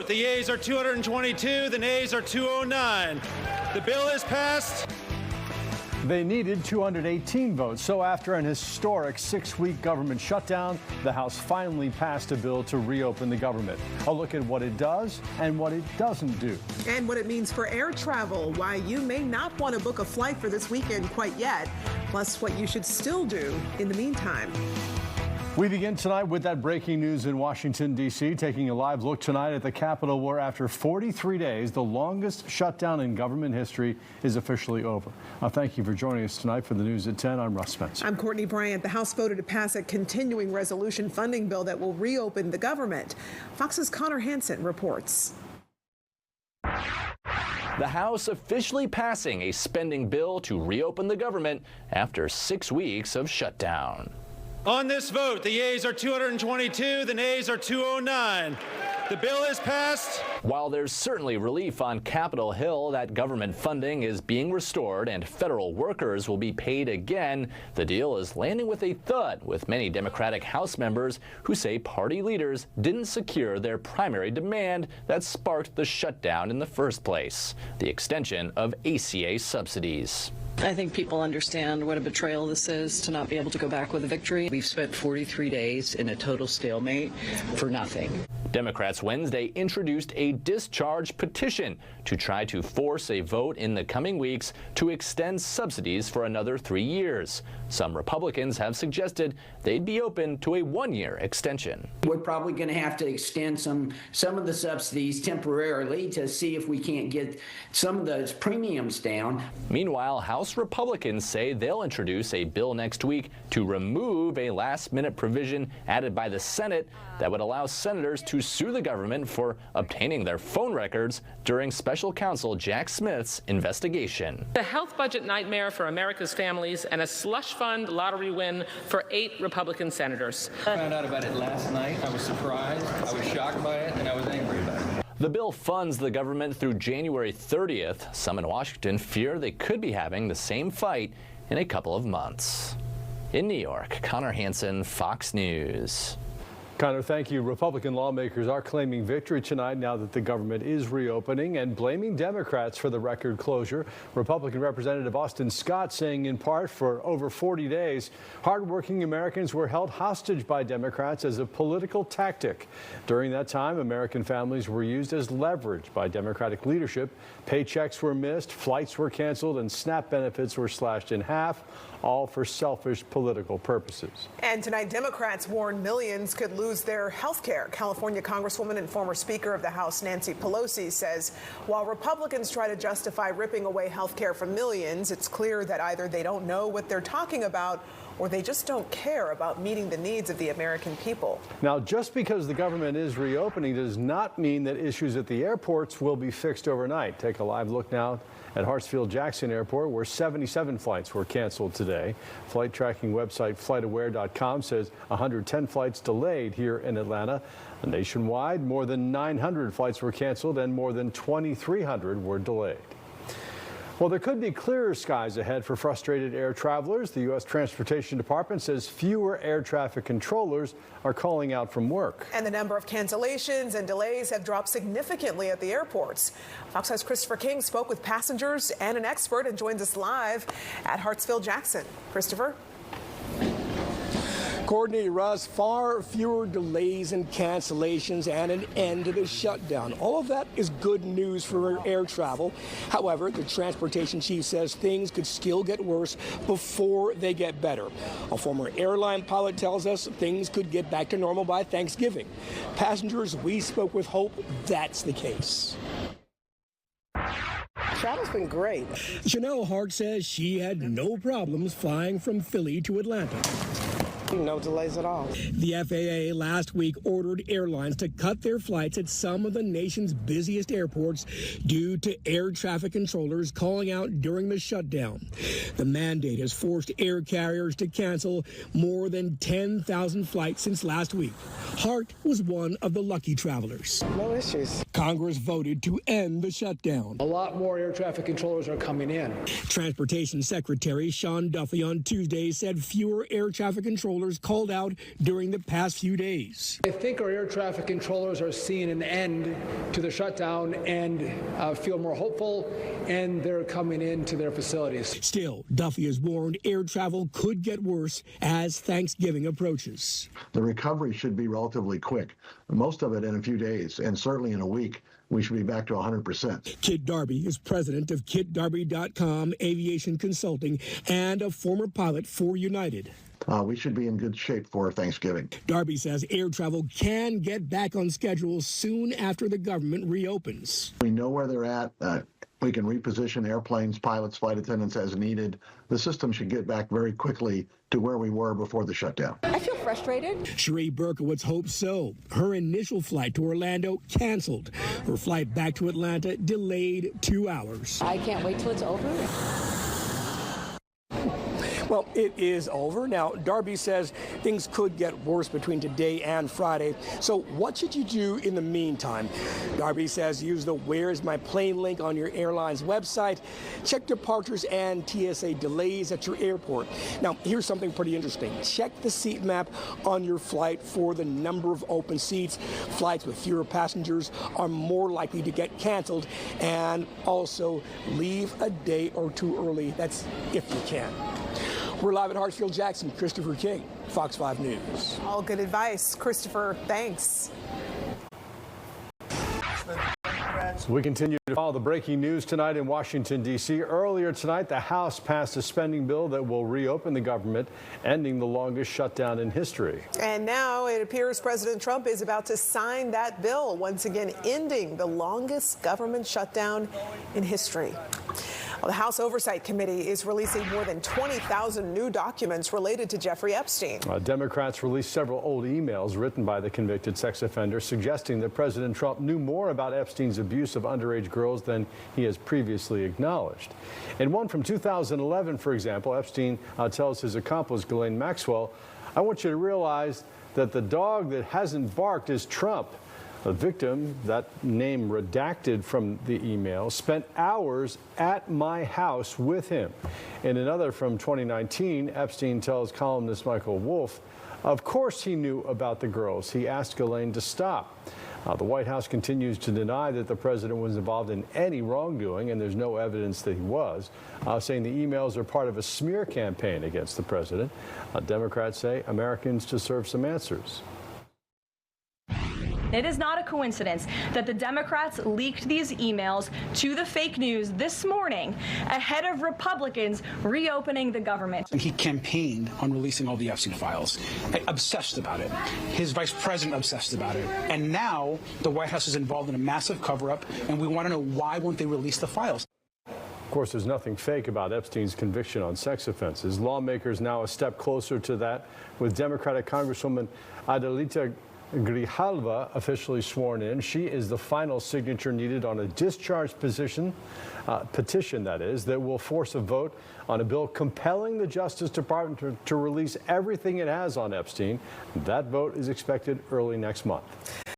vote, the yeas are 222, the nays are 209. The bill is passed. They needed 218 votes. So after an historic 6-week government shutdown, the House finally passed a bill to reopen the government. A look at what it does and what it doesn't do. And what it means for air travel, why you may not want to book a flight for this weekend quite yet, plus what you should still do in the meantime. We begin tonight with that breaking news in Washington, D.C., taking a live look tonight at the Capitol, where after 43 days, the longest shutdown in government history is officially over. Thank you for joining us tonight for the News at 10. I'm Russ Spencer. I'm Courtney Bryant. The House voted to pass a continuing resolution funding bill that will reopen the government. Fox's Connor Hansen reports. The House officially passing a spending bill to reopen the government after 6 weeks of shutdown. On this vote, the yeas are 222, the nays are 209. The bill is passed. While there's certainly relief on Capitol Hill that government funding is being restored and federal workers will be paid again, the deal is landing with a thud, with many Democratic House members who say party leaders didn't secure their primary demand that sparked the shutdown in the first place, the extension of ACA subsidies. I think people understand what a betrayal this is to not be able to go back with a victory. We've spent 43 days in a total stalemate for nothing. Democrats Wednesday introduced a discharge petition to try to force a vote in the coming weeks to extend subsidies for another 3 years. Some Republicans have suggested they'd be open to a 1-year extension. We're probably going to have to extend some of the subsidies temporarily to see if we can't get some of those premiums down. Meanwhile, House Republicans say they'll introduce a bill next week to remove a last-minute provision added by the Senate that would allow senators to sue the government for obtaining their phone records during special counsel Jack Smith's investigation. A health budget nightmare for America's families and a slush fund lottery win for 8 Republican senators. I found out about it last night. I was surprised, I was shocked by it, and I was angry about it. The bill funds the government through January 30th. Some in Washington fear they could be having the same fight in a couple of months. In New York, Connor Hansen, Fox News. Connor, thank you. Republican lawmakers are claiming victory tonight now that the government is reopening and blaming Democrats for the record closure. Republican Representative Austin Scott saying in part for over 40 days, hardworking Americans were held hostage by Democrats as a political tactic. During that time, American families were used as leverage by Democratic leadership. Paychecks were missed, flights were canceled, and SNAP benefits were slashed in half, all for selfish political purposes. And tonight, Democrats warn millions could lose their health care. California Congresswoman and former Speaker of the House Nancy Pelosi says while Republicans try to justify ripping away health care from millions, it's clear that either they don't know what they're talking about or they just don't care about meeting the needs of the American people. Now, just because the government is reopening does not mean that issues at the airports will be fixed overnight. Take a live look now at Hartsfield-Jackson Airport, where 77 flights were canceled today. Flight tracking website FlightAware.com says 110 flights delayed here in Atlanta. Nationwide, more than 900 flights were canceled and more than 2,300 were delayed. Well, there could be clearer skies ahead for frustrated air travelers. The U.S. Transportation Department says fewer air traffic controllers are calling out from work. And the number of cancellations and delays have dropped significantly at the airports. Fox 5's Christopher King spoke with passengers and an expert and joins us live at Hartsfield-Jackson. Christopher? Courtney, Russ, far fewer delays and cancellations and an end to the shutdown. All of that is good news for air travel. However, the transportation chief says things could still get worse before they get better. A former airline pilot tells us things could get back to normal by Thanksgiving. Passengers we spoke with hope that's the case. Travel's been great. Chanel Hart says she had no problems flying from Philly to Atlanta. No delays at all. The FAA last week ordered airlines to cut their flights at some of the nation's busiest airports due to air traffic controllers calling out during the shutdown. The mandate has forced air carriers to cancel more than 10,000 flights since last week. Hart was one of the lucky travelers. No issues. Congress voted to end the shutdown. A lot more air traffic controllers are coming in. Transportation Secretary Sean Duffy on Tuesday said fewer air traffic controllers controllers called out during the past few days. I think our air traffic controllers are seeing an end to the shutdown and feel more hopeful, and they're coming into their facilities. Still, Duffy has warned air travel could get worse as Thanksgiving approaches. The recovery should be relatively quick, most of it in a few days, and certainly in a week. We should be back to 100%. Kit Darby is president of KitDarby.com Aviation Consulting and a former pilot for United. We should be in good shape for Thanksgiving. Darby says air travel can get back on schedule soon after the government reopens. We know where they're at. We can reposition airplanes, pilots, flight attendants as needed. The system should get back very quickly to where we were before the shutdown. I feel frustrated. Sheree Berkowitz hopes so. Her initial flight to Orlando canceled. Her flight back to Atlanta delayed 2 hours. I can't wait till it's over. Well, it is over. Now, Darby says things could get worse between today and Friday. So what should you do in the meantime? Darby says use the Where's My Plane link on your airline's website. Check departures and TSA delays at your airport. Now, here's something pretty interesting. Check the seat map on your flight for the number of open seats. Flights with fewer passengers are more likely to get canceled. And also leave a day or two early. That's if you can. We're live at Hartsfield-Jackson. Christopher King, Fox 5 News. All good advice. Christopher, thanks. We continue to follow the breaking news tonight in Washington, D.C. Earlier tonight, the House passed a spending bill that will reopen the government, ending the longest shutdown in history. And now it appears President Trump is about to sign that bill, once again ending the longest government shutdown in history. Well, the House Oversight Committee is releasing more than 20,000 new documents related to Jeffrey Epstein. Democrats released several old emails written by the convicted sex offender suggesting that President Trump knew more about Epstein's abuse of underage girls than he has previously acknowledged. In one from 2011, for example, Epstein tells his accomplice, Ghislaine Maxwell, "I want you to realize that the dog that hasn't barked is Trump." The victim, that name redacted from the email, spent hours at my house with him. In another from 2019, Epstein tells columnist Michael Wolff, of course he knew about the girls. He asked Ghislaine to stop. The White House continues to deny that the president was involved in any wrongdoing, and there's no evidence that he was, saying the emails are part of a smear campaign against the president. Democrats say Americans deserve some answers. It is not a coincidence that the Democrats leaked these emails to the fake news this morning ahead of Republicans reopening the government. He campaigned on releasing all the Epstein files, obsessed about it. His vice president obsessed about it. And now the White House is involved in a massive cover-up, and we want to know why won't they release the files. Of course, there's nothing fake about Epstein's conviction on sex offenses. Lawmakers now a step closer to that, with Democratic Congresswoman Adelita Grijalva officially sworn in. She is the final signature needed on a discharge petition, that will force a vote on a bill compelling the Justice Department to release everything it has on Epstein. That vote is expected early next month.